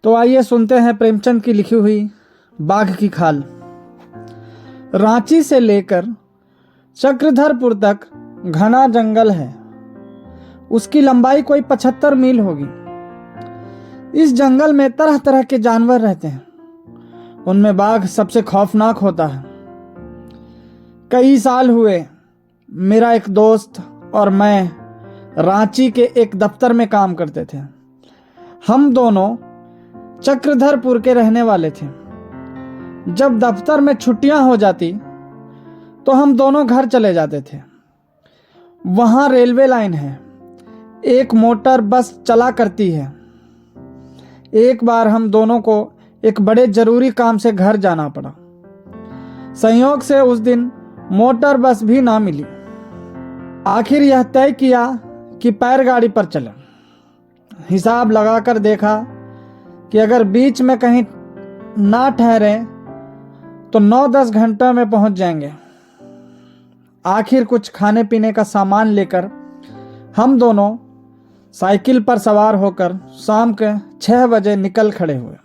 तो आइए सुनते हैं प्रेमचंद की लिखी हुई बाघ की खाल। रांची से लेकर चक्रधरपुर तक घना जंगल है। उसकी लंबाई कोई 75 मील होगी। इस जंगल में तरह तरह के जानवर रहते हैं। उनमें बाघ सबसे खौफनाक होता है। कई साल हुए मेरा एक दोस्त और मैं रांची के एक दफ्तर में काम करते थे। हम दोनों चक्रधरपुर के रहने वाले थे। जब दफ्तर में छुट्टियां हो जाती तो हम दोनों घर चले जाते थे। वहां रेलवे लाइन है। एक मोटर बस चला करती है। एक बार हम दोनों को एक बड़े जरूरी काम से घर जाना पड़ा। संयोग से उस दिन मोटर बस भी ना मिली। आखिर यह तय किया कि पैर गाड़ी पर चलें। हिसाब लगाकर देखा कि अगर बीच में कहीं ना ठहरे तो 9-10 घंटे में पहुंच जाएंगे। आखिर कुछ खाने पीने का सामान लेकर हम दोनों साइकिल पर सवार होकर शाम के 6 बजे निकल खड़े हुए।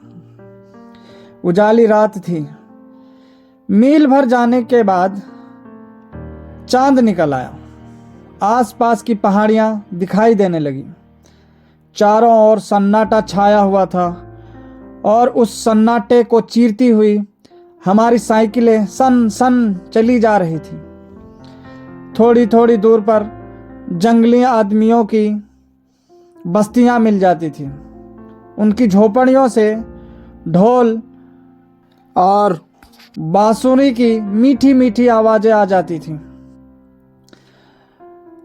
उजाली रात थी। मील भर जाने के बाद चांद निकल आया। आसपास की पहाड़ियां दिखाई देने लगी। चारों ओर सन्नाटा छाया हुआ था और उस सन्नाटे को चीरती हुई हमारी साइकिलें सन सन चली जा रही थी। थोड़ी थोड़ी दूर पर जंगली आदमियों की बस्तियां मिल जाती थी। उनकी झोपड़ियों से ढोल और बांसुरी की मीठी मीठी आवाजें आ जाती थीं।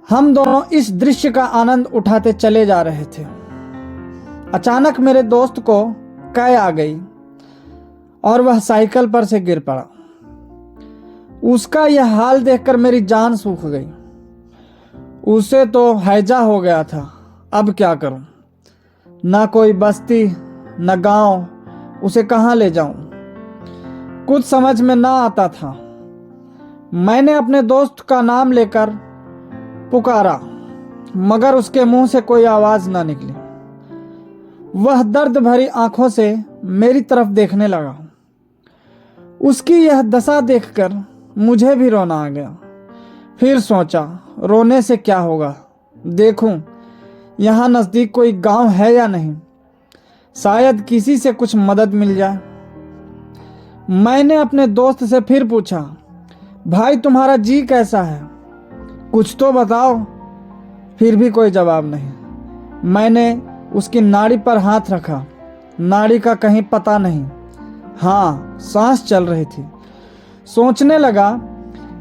हम दोनों इस दृश्य का आनंद उठाते चले जा रहे थे। अचानक मेरे दोस्त को कै आ गई और वह साइकिल पर से गिर पड़ा। उसका यह हाल देखकर मेरी जान सूख गई। उसे तो हैजा हो गया था। अब क्या करूं? ना कोई बस्ती न गांव, उसे कहां ले जाऊं? कुछ समझ में ना आता था। मैंने अपने दोस्त का नाम लेकर पुकारा, मगर उसके मुंह से कोई आवाज ना निकली। वह दर्द भरी आंखों से मेरी तरफ देखने लगा। उसकी यह दशा देखकर मुझे भी रोना आ गया। फिर सोचा, रोने से क्या होगा, देखूं यहां नजदीक कोई गांव है या नहीं, शायद किसी से कुछ मदद मिल जाए। मैंने अपने दोस्त से फिर पूछा, भाई तुम्हारा जी कैसा है, कुछ तो बताओ। फिर भी कोई जवाब नहीं। मैंने उसकी नाड़ी पर हाथ रखा। नाड़ी का कहीं पता नहीं। हाँ, सांस चल रही थी। सोचने लगा,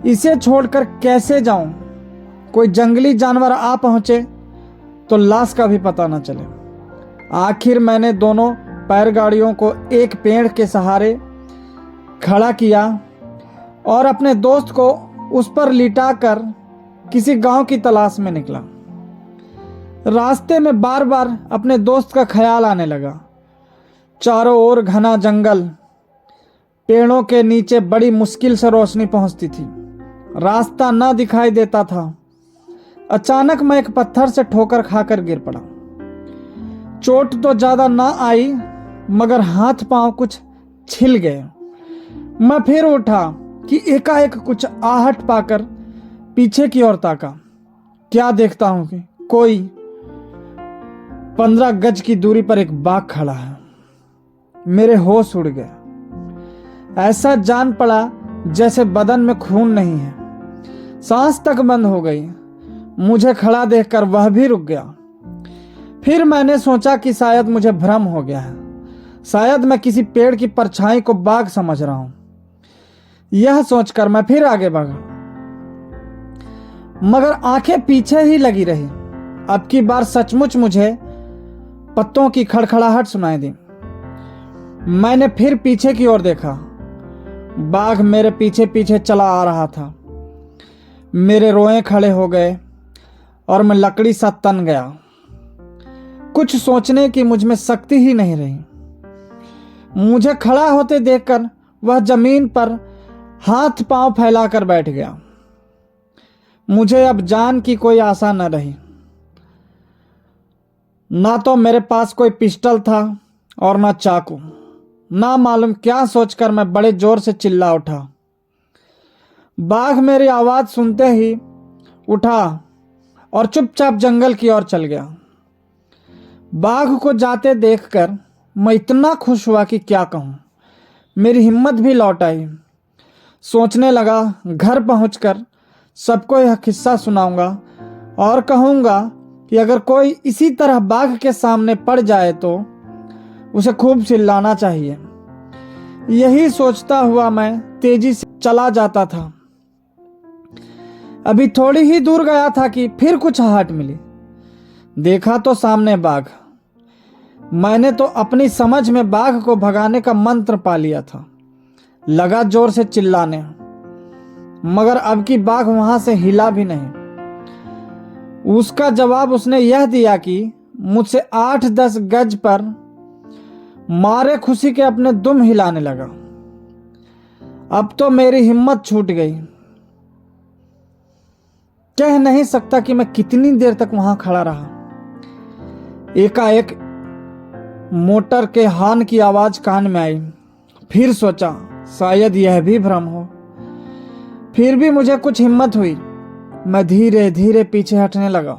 इसे छोड़कर कैसे जाऊं? कोई जंगली जानवर आ पहुंचे तो लाश का भी पता न चले। आखिर मैंने दोनों पैरगाड़ियों को एक पेड़ के सहारे खड़ा किया और अपने दोस्त को उस पर लिटाकर किसी गांव की तलाश में निकला। रास्ते में बार बार अपने दोस्त का ख्याल आने लगा। चारों ओर घना जंगल, पेड़ों के नीचे बड़ी मुश्किल से रोशनी पहुंचती थी। रास्ता ना दिखाई देता था। अचानक मैं एक पत्थर से ठोकर खाकर गिर पड़ा। चोट तो ज्यादा ना आई, मगर हाथ पांव कुछ छिल गए। मैं फिर उठा कि एकाएक कुछ आहट पाकर पीछे की ओर ताका। क्या देखता हूं कि कोई 15 गज की दूरी पर एक बाघ खड़ा है। मेरे होश उड़ गए। ऐसा जान पड़ा जैसे बदन में खून नहीं है। सांस तक बंद हो गई। मुझे खड़ा देखकर वह भी रुक गया। फिर मैंने सोचा कि शायद मुझे भ्रम हो गया है। शायद मैं किसी पेड़ की परछाई को बाघ समझ रहा हूं। यह सोचकर मैं फिर आगे बढ़ा, मगर आंखें पीछे ही लगी रही। अब की बार सचमुच मुझे पत्तों की खड़खड़ाहट सुनाई दी। मैंने फिर पीछे की ओर देखा। बाघ मेरे पीछे पीछे चला आ रहा था। मेरे रोए खड़े हो गए और मैं लकड़ी सा तन गया। कुछ सोचने की मुझ में शक्ति ही नहीं रही। मुझे खड़ा होते देखकर वह जमीन पर हाथ पांव फैलाकर बैठ गया। मुझे अब जान की कोई आशा न रही। ना तो मेरे पास कोई पिस्टल था और ना चाकू। ना मालूम क्या सोचकर मैं बड़े जोर से चिल्ला उठा। बाघ मेरी आवाज सुनते ही उठा और चुपचाप जंगल की ओर चल गया। बाघ को जाते देखकर मैं इतना खुश हुआ कि क्या कहूँ। मेरी हिम्मत भी लौट आई। सोचने लगा घर पहुंचकर सबको यह किस्सा सुनाऊंगा और कहूंगा कि अगर कोई इसी तरह बाघ के सामने पड़ जाए तो उसे खूब चिल्लाना चाहिए। यही सोचता हुआ मैं तेजी से चला जाता था। अभी थोड़ी ही दूर गया था कि फिर कुछ आहट मिली। देखा तो सामने बाघ। मैंने तो अपनी समझ में बाघ को भगाने का मंत्र पा लिया था। लगा जोर से चिल्लाने, मगर अब की बाघ वहां से हिला भी नहीं। उसका जवाब उसने यह दिया कि मुझसे 8-10 गज पर मारे खुशी के अपने दुम हिलाने लगा। अब तो मेरी हिम्मत छूट गई। कह नहीं सकता कि मैं कितनी देर तक वहां खड़ा रहा। एकाएक मोटर के हॉर्न की आवाज कान में आई। फिर सोचा शायद यह भी भ्रम हो। फिर भी मुझे कुछ हिम्मत हुई। मैं धीरे धीरे पीछे हटने लगा।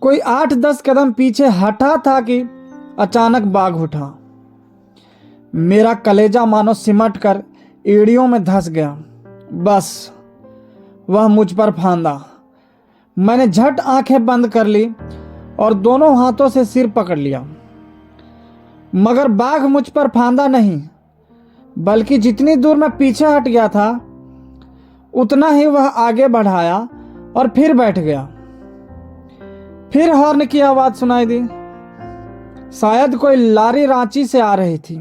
कोई 8-10 कदम पीछे हटा था कि अचानक बाघ उठा। मेरा कलेजा मानो सिमट कर एड़ियों में धंस गया। बस वह मुझ पर फांदा। मैंने झट आंखें बंद कर ली और दोनों हाथों से सिर पकड़ लिया, मगर बाघ मुझ पर फांदा नहीं, बल्कि जितनी दूर मैं पीछे हट गया था उतना ही वह आगे बढ़ाया और फिर बैठ गया। फिर हॉर्न की आवाज सुनाई दी। शायद कोई लारी रांची से आ रही थी।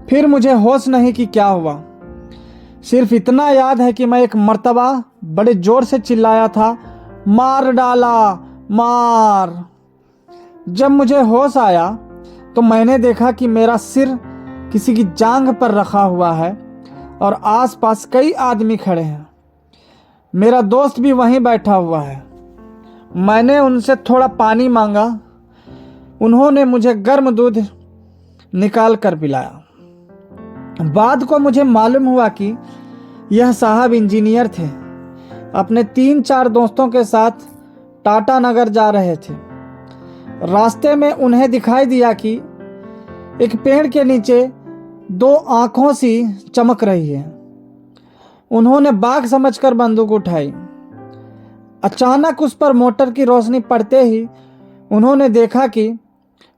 फिर मुझे होश नहीं कि क्या हुआ। सिर्फ इतना याद है कि मैं एक मर्तबा बड़े जोर से चिल्लाया था, मार डाला, मार। जब मुझे होश आया तो मैंने देखा कि मेरा सिर किसी की जांघ पर रखा हुआ है और आसपास कई आदमी खड़े हैं। मेरा दोस्त भी वहीं बैठा हुआ है। मैंने उनसे थोड़ा पानी मांगा। उन्होंने मुझे गर्म दूध निकाल कर पिलाया। बाद को मुझे मालूम हुआ कि यह साहब इंजीनियर थे। अपने 3-4 दोस्तों के साथ टाटा नगर जा रहे थे। रास्ते में उन्हें दिखाई दिया कि एक पेड़ के नीचे 2 आंखों सी चमक रही है। उन्होंने बाघ समझकर बंदूक उठाई। अचानक उस पर मोटर की रोशनी पड़ते ही उन्होंने देखा कि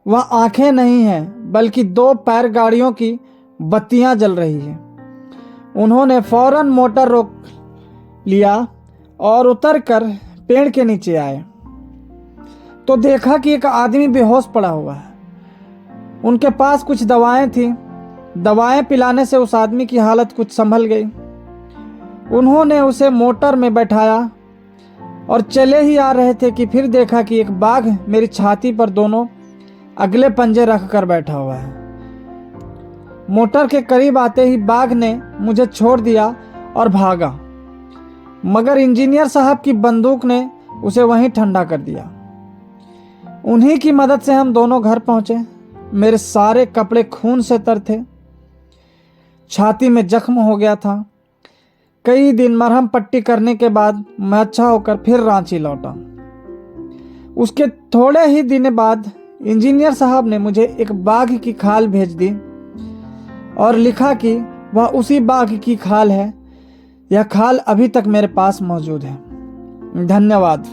वह आंखें नहीं हैं, बल्कि 2 पैर गाड़ियों की बत्तियां जल रही हैं। उन्होंने फौरन मोटर रोक लिया और उतरकर पेड़ के नीचे आए तो देखा कि एक आदमी बेहोश पड़ा हुआ है। उनके पास कुछ दवाएं थीं। दवाएं पिलाने से उस आदमी की हालत कुछ संभल गई। उन्होंने उसे मोटर में बैठाया और चले ही आ रहे थे कि फिर देखा कि एक बाघ मेरी छाती पर दोनों अगले पंजे रखकर बैठा हुआ है। मोटर के करीब आते ही बाघ ने मुझे छोड़ दिया और भागा, मगर इंजीनियर साहब की बंदूक ने उसे वहीं ठंडा कर दिया। उन्हीं की मदद से हम दोनों घर पहुंचे। मेरे सारे कपड़े खून से तर थे। छाती में जख्म हो गया था। कई दिन मरहम पट्टी करने के बाद मैं अच्छा होकर फिर रांची लौटा। उसके थोड़े ही दिन बाद इंजीनियर साहब ने मुझे एक बाघ की खाल भेज दी और लिखा कि वह उसी बाघ की खाल है। यह खाल अभी तक मेरे पास मौजूद है। धन्यवाद।